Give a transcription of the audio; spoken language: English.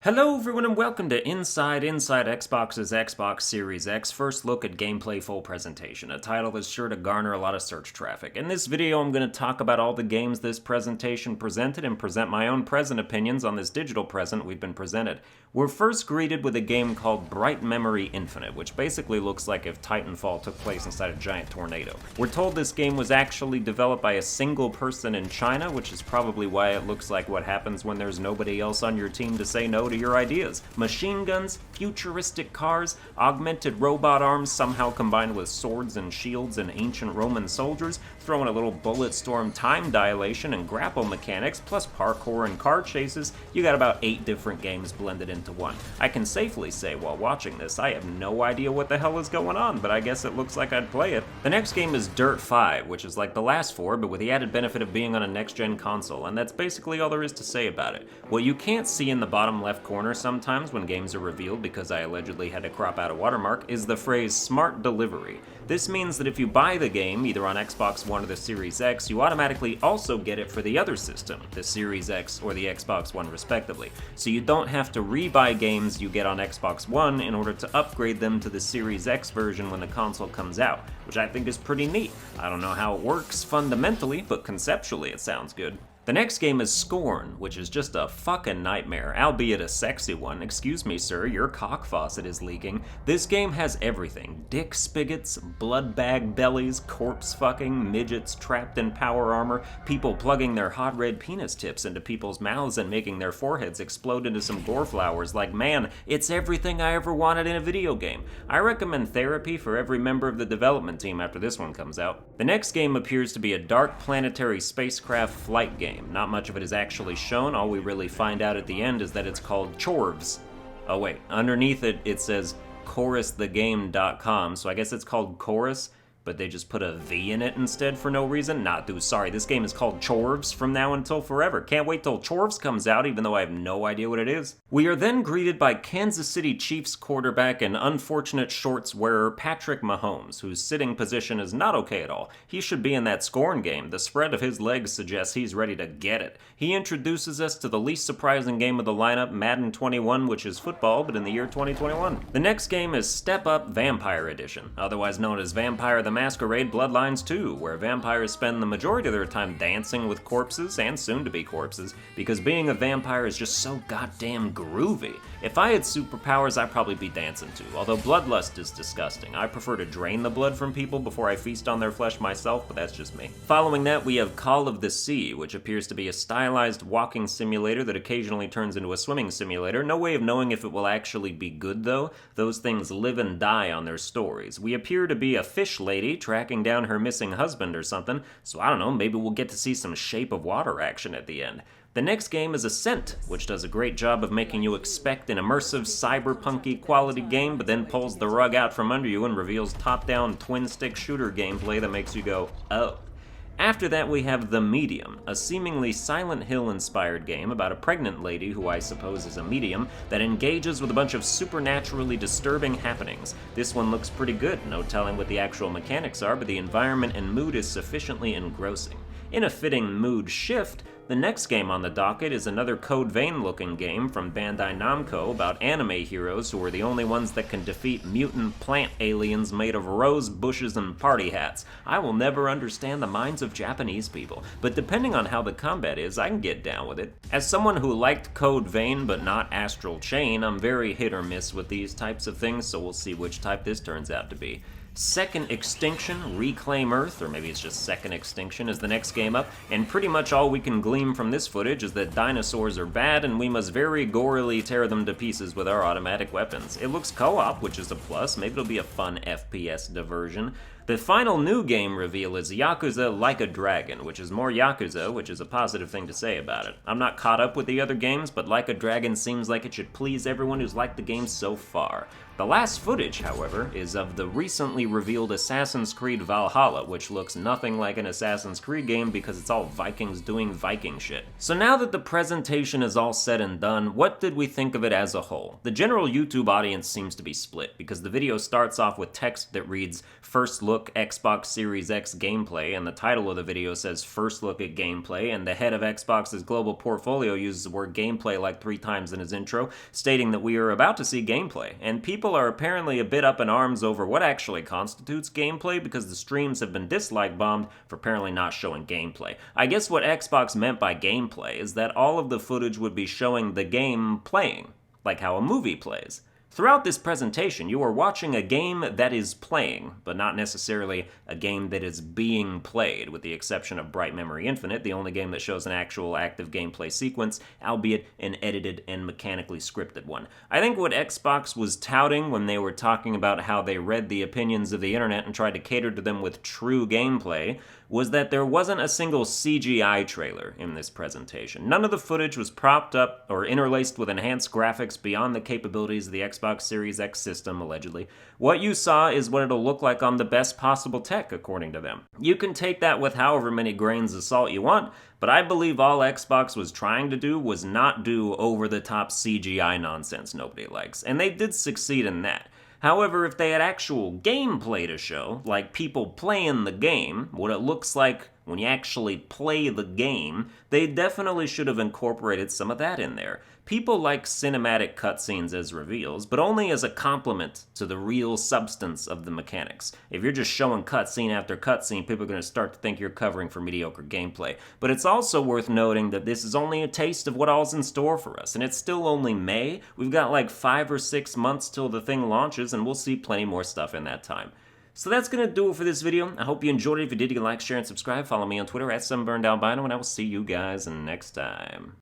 Hello everyone and welcome to Inside Xbox's Xbox Series X first look at gameplay full presentation, a title that's sure to garner a lot of search traffic. In this video I'm going to talk about all the games this presentation presented and present my own present opinions on this digital present we've been presented. We're first greeted with a game called Bright Memory Infinite, which basically looks like if Titanfall took place inside a giant tornado. We're told this game was actually developed by a single person in China, which is probably why it looks like what happens when there's nobody else on your team to say no to your ideas. Machine guns, futuristic cars, augmented robot arms somehow combined with swords and shields and ancient Roman soldiers, throw in a little bullet storm time dilation and grapple mechanics, plus parkour and car chases. You got about 8 different games blended into one. I can safely say while watching this, I have no idea what the hell is going on, but I guess it looks like I'd play it. The next game is Dirt 5, which is like the last 4, but with the added benefit of being on a next-gen console, and that's basically all there is to say about it. What you can't see in the bottom left corner sometimes when games are revealed, because I allegedly had to crop out a watermark, is the phrase Smart Delivery. This means that if you buy the game, either on Xbox One or the Series X, you automatically also get it for the other system, the Series X or the Xbox One respectively. So you don't have to re-buy games you get on Xbox One in order to upgrade them to the Series X version when the console comes out, which I think is pretty neat. I don't know how it works fundamentally, but conceptually it sounds good. The next game is Scorn, which is just a fucking nightmare, albeit a sexy one. Excuse me, sir, your cock faucet is leaking. This game has everything. Dick spigots, blood bag bellies, corpse fucking, midgets trapped in power armor, people plugging their hot red penis tips into people's mouths and making their foreheads explode into some gore flowers. Like, man, it's everything I ever wanted in a video game. I recommend therapy for every member of the development team after this one comes out. The next game appears to be a dark planetary spacecraft flight game. Not much of it is actually shown. All we really find out at the end is that it's called Chorvs. Oh wait, underneath it, it says chorusthegame.com, so I guess it's called Chorus, but they just put a V in it instead for no reason? Nah, dude, sorry, this game is called Chorvs from now until forever. Can't wait till Chorvs comes out, even though I have no idea what it is. We are then greeted by Kansas City Chiefs quarterback and unfortunate shorts wearer Patrick Mahomes, whose sitting position is not okay at all. He should be in that Scorn game. The spread of his legs suggests he's ready to get it. He introduces us to the least surprising game of the lineup, Madden 21, which is football, but in the year 2021. The next game is Step Up Vampire Edition, otherwise known as Vampire the Masquerade Bloodlines 2, where vampires spend the majority of their time dancing with corpses, and soon-to-be corpses, because being a vampire is just so goddamn groovy. If I had superpowers, I'd probably be dancing too, although bloodlust is disgusting. I prefer to drain the blood from people before I feast on their flesh myself, but that's just me. Following that, we have Call of the Sea, which appears to be a stylized walking simulator that occasionally turns into a swimming simulator. No way of knowing if it will actually be good, though. Those things live and die on their stories. We appear to be a fish lady tracking down her missing husband or something, so I don't know, maybe we'll get to see some Shape of Water action at the end. The next game is Ascent, which does a great job of making you expect an immersive, cyberpunky quality game, but then pulls the rug out from under you and reveals top-down twin-stick shooter gameplay that makes you go, oh. After that, we have The Medium, a seemingly Silent Hill-inspired game about a pregnant lady, who I suppose is a medium, that engages with a bunch of supernaturally disturbing happenings. This one looks pretty good, no telling what the actual mechanics are, but the environment and mood is sufficiently engrossing. In a fitting mood shift, the next game on the docket is another Code Vein-looking game from Bandai Namco about anime heroes who are the only ones that can defeat mutant plant aliens made of rose bushes and party hats. I will never understand the minds of Japanese people, but depending on how the combat is, I can get down with it. As someone who liked Code Vein but not Astral Chain, I'm very hit or miss with these types of things, so we'll see which type this turns out to be. Second Extinction, Reclaim Earth, or maybe it's just Second Extinction, is the next game up, and pretty much all we can glean from this footage is that dinosaurs are bad and we must very gorily tear them to pieces with our automatic weapons. It looks co-op, which is a plus. Maybe it'll be a fun FPS diversion. The final new game reveal is Yakuza Like a Dragon, which is more Yakuza, which is a positive thing to say about it. I'm not caught up with the other games, but Like a Dragon seems like it should please everyone who's liked the game so far. The last footage, however, is of the recently revealed Assassin's Creed Valhalla, which looks nothing like an Assassin's Creed game because it's all Vikings doing Viking shit. So now that the presentation is all said and done, what did we think of it as a whole? The general YouTube audience seems to be split, because the video starts off with text that reads, "First look look Xbox Series X gameplay, and the title of the video says first look at gameplay, and the head of Xbox's global portfolio uses the word gameplay like 3 times in his intro, stating that we are about to see gameplay. And people are apparently a bit up in arms over what actually constitutes gameplay because the streams have been dislike bombed for apparently not showing gameplay. I guess what Xbox meant by gameplay is that all of the footage would be showing the game playing, like how a movie plays. Throughout this presentation, you are watching a game that is playing, but not necessarily a game that is being played, with the exception of Bright Memory Infinite, the only game that shows an actual active gameplay sequence, albeit an edited and mechanically scripted one. I think what Xbox was touting when they were talking about how they read the opinions of the internet and tried to cater to them with true gameplay was that there wasn't a single CGI trailer in this presentation. None of the footage was propped up or interlaced with enhanced graphics beyond the capabilities of the Xbox Series X system, allegedly. What you saw is what it'll look like on the best possible tech, according to them. You can take that with however many grains of salt you want, but I believe all Xbox was trying to do was not do over-the-top CGI nonsense nobody likes, and they did succeed in that. However, if they had actual gameplay to show, like people playing the game, what it looks like when you actually play the game, they definitely should have incorporated some of that in there. People like cinematic cutscenes as reveals, but only as a complement to the real substance of the mechanics. If you're just showing cutscene after cutscene, people are going to start to think you're covering for mediocre gameplay. But it's also worth noting that this is only a taste of what all's in store for us, and it's still only May. We've got like 5 or 6 months till the thing launches, and we'll see plenty more stuff in that time. So that's going to do it for this video. I hope you enjoyed it. If you did, you can like, share, and subscribe. Follow me on Twitter at Sunburned Albino, and I will see you guys next time.